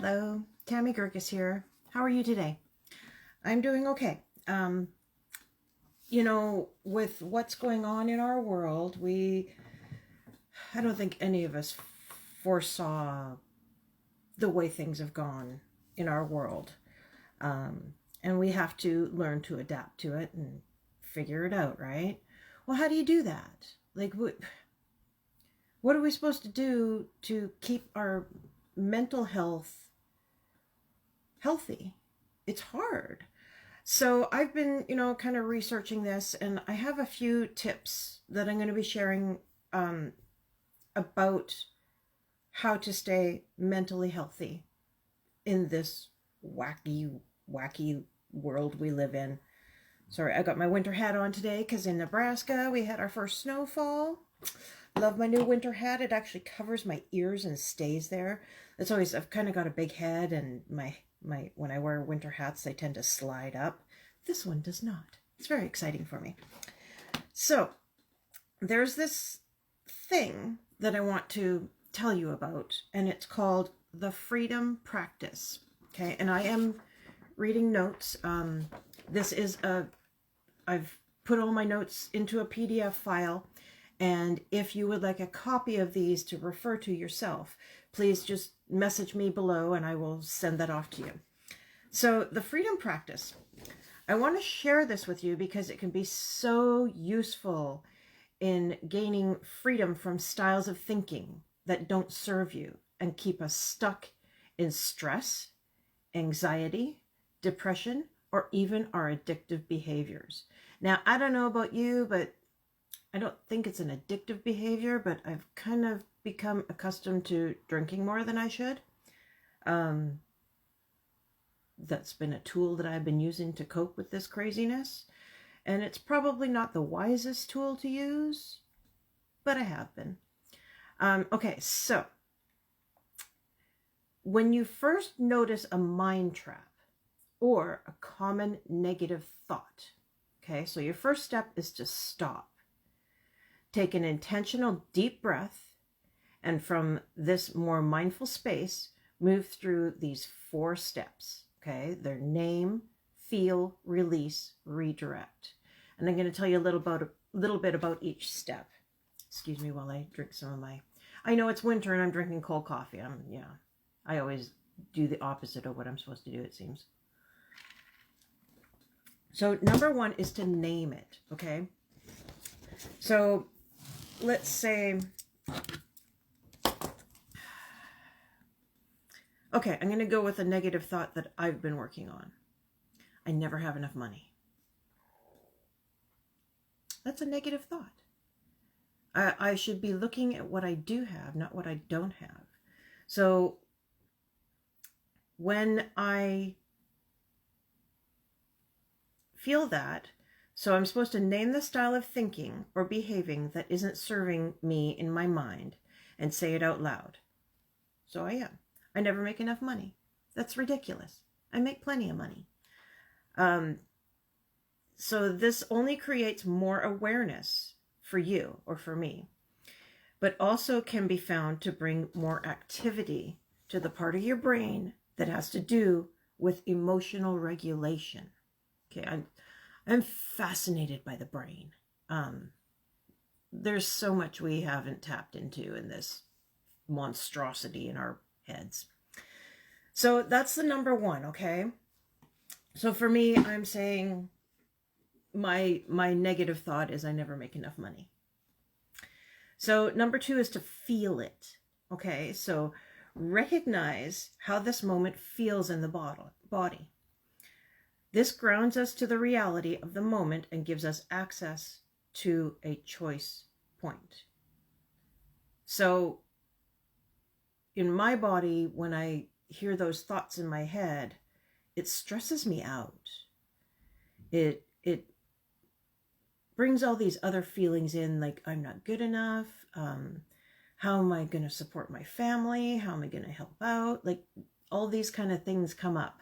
Hello, Tammy Gerkes here. How are you today? I'm doing okay. With what's going on in our world, I don't think any of us foresaw the way things have gone in our world. And we have to learn to adapt to it and figure it out, right? Well, how do you do that? Like, what are we supposed to do to keep our mental health healthy? It's hard. So I've been, kind of researching this, and I have a few tips that I'm going to be sharing about how to stay mentally healthy in this wacky world we live in. Sorry, I got my winter hat on today because in Nebraska we had our first snowfall. Love my new winter hat. It actually covers my ears and stays there. I've kind of got a big head, and my when I wear winter hats, they tend to slide up. This one does not. It's very exciting for me. So there's this thing that I want to tell you about, and it's called the Freedom Practice. Okay, and I am reading notes. I've put all my notes into a PDF file, and if you would like a copy of these to refer to yourself, please just message me below and I will send that off to you. So the Freedom Practice, I want to share this with you because it can be so useful in gaining freedom from styles of thinking that don't serve you and keep us stuck in stress, anxiety, depression, or even our addictive behaviors. Now, I don't know about you, but I don't think it's an addictive behavior, but I've kind of become accustomed to drinking more than I should. That's been a tool that I've been using to cope with this craziness. And it's probably not the wisest tool to use, but I have been. Okay, so when you first notice a mind trap or a common negative thought, okay, so your first step is to stop. Take an intentional deep breath, and from this more mindful space, move through these 4 steps, okay? They're name, feel, release, redirect. And I'm going to tell you a little bit about each step. Excuse me while I drink some of my... I know it's winter and I'm drinking cold coffee. I always do the opposite of what I'm supposed to do, it seems. So number 1 is to name it, okay? So let's say, okay, I'm going to go with a negative thought that I've been working on. I never have enough money. That's a negative thought. I should be looking at what I do have, not what I don't have. So when I feel that, so I'm supposed to name the style of thinking or behaving that isn't serving me in my mind and say it out loud. So I am. I never make enough money. That's ridiculous. I make plenty of money. So this only creates more awareness for you or for me, but also can be found to bring more activity to the part of your brain that has to do with emotional regulation. Okay, I'm fascinated by the brain. There's so much we haven't tapped into in this monstrosity in our heads. So that's the number 1, okay? So for me, I'm saying my negative thought is I never make enough money. So number 2 is to feel it, okay? So recognize how this moment feels in the body. This grounds us to the reality of the moment and gives us access to a choice point. So in my body, when I hear those thoughts in my head, it stresses me out. It brings all these other feelings in, like I'm not good enough. How am I going to support my family? How am I going to help out? Like all these kind of things come up.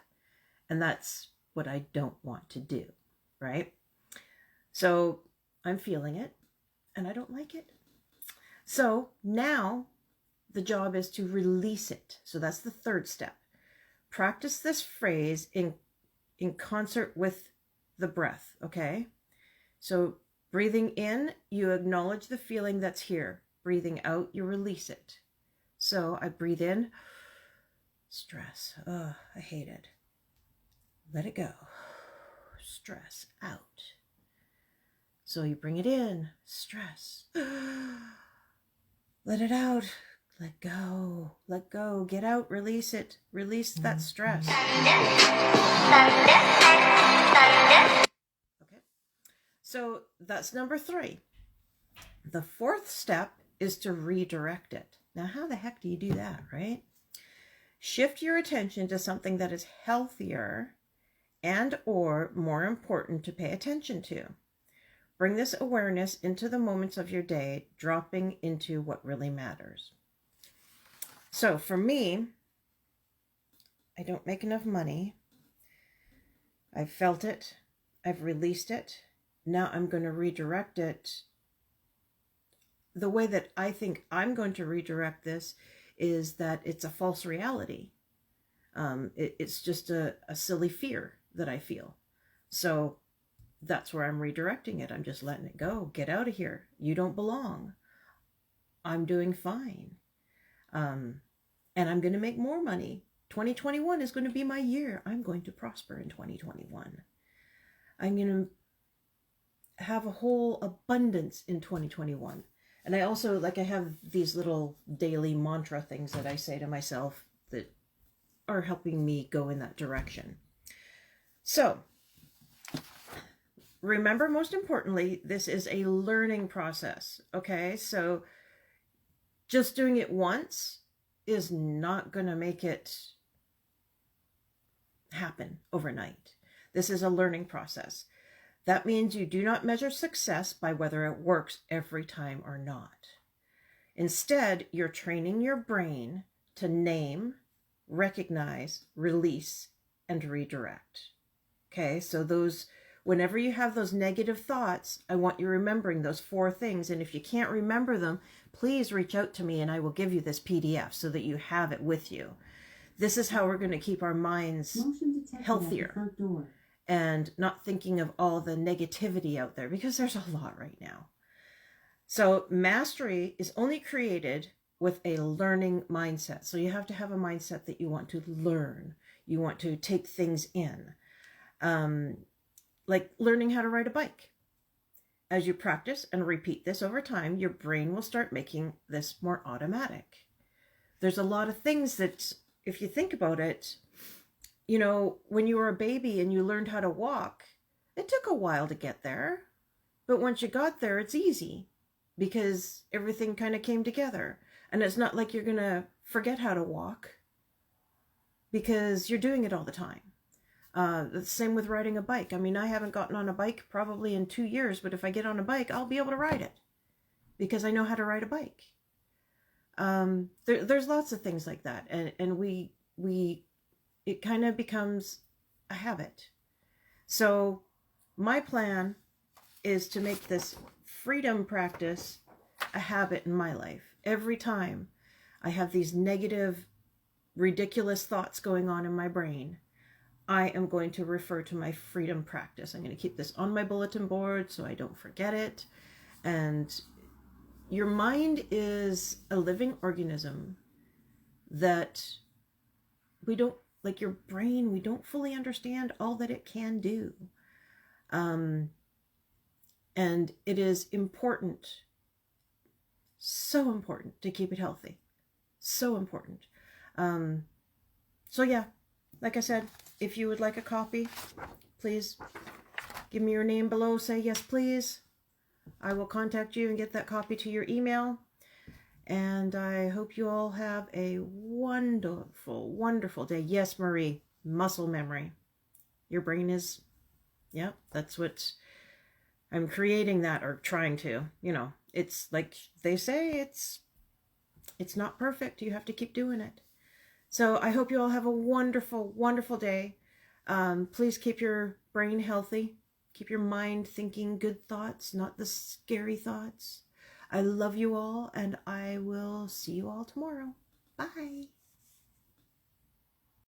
And that's what I don't want to do, right? So I'm feeling it and I don't like it. So now the job is to release it. So that's the 3rd step. practice this phrase in concert with the breath, okay? So breathing in, you acknowledge the feeling that's here. Breathing out, you release it. So I breathe in, stress. Oh, I hate it. Let it go. Stress out. So you bring it in, stress. Let it out. Let go. Let go. Get out. Release it. Release that stress. Okay. So that's number 3. The 4th step is to redirect it. Now, how the heck do you do that, right? Shift your attention to something that is healthier and or more important to pay attention to. Bring this awareness into the moments of your day, dropping into what really matters. So for me, I don't make enough money. I've felt it. I've released it. Now I'm going to redirect it. The way that I think I'm going to redirect this is that it's a false reality. It's just a silly fear that I feel. So that's where I'm redirecting it. I'm just letting it go. Get out of here. You don't belong. I'm doing fine. And I'm going to make more money. 2021 is going to be my year. I'm going to prosper in 2021. I'm going to have a whole abundance in 2021. And I also, I have these little daily mantra things that I say to myself that are helping me go in that direction. So, remember, most importantly, this is a learning process, okay? So, just doing it once is not going to make it happen overnight. This is a learning process. That means you do not measure success by whether it works every time or not. Instead, you're training your brain to name, recognize, release, and redirect. Okay, so whenever you have those negative thoughts, I want you remembering those 4 things. And if you can't remember them, please reach out to me and I will give you this PDF so that you have it with you. This is how we're going to keep our minds healthier and not thinking of all the negativity out there, because there's a lot right now. So mastery is only created with a learning mindset. So you have to have a mindset that you want to learn. You want to take things in. Like learning how to ride a bike. As you practice and repeat this over time, your brain will start making this more automatic. There's a lot of things that, if you think about it, when you were a baby and you learned how to walk, it took a while to get there. But once you got there, it's easy because everything kind of came together. And it's not like you're going to forget how to walk because you're doing it all the time. The same with riding a bike. I mean, I haven't gotten on a bike probably in 2 years, but if I get on a bike, I'll be able to ride it because I know how to ride a bike. There's lots of things like that. And it kind of becomes a habit. So my plan is to make this freedom practice a habit in my life. Every time I have these negative, ridiculous thoughts going on in my brain, I am going to refer to my freedom practice. I'm going to keep this on my bulletin board so I don't forget it. And your mind is a living organism that we don't, like your brain, we don't fully understand all that it can do. And it is important, so important to keep it healthy. So important. So yeah, like I said, if you would like a copy, please give me your name below. Say yes, please. I will contact you and get that copy to your email. And I hope you all have a wonderful, wonderful day. Yes, Marie, muscle memory. Your brain is, yeah, that's what I'm creating, that, or trying to. It's like they say, it's not perfect. You have to keep doing it. So I hope you all have a wonderful, wonderful day. Please keep your brain healthy. Keep your mind thinking good thoughts, not the scary thoughts. I love you all, and I will see you all tomorrow. Bye.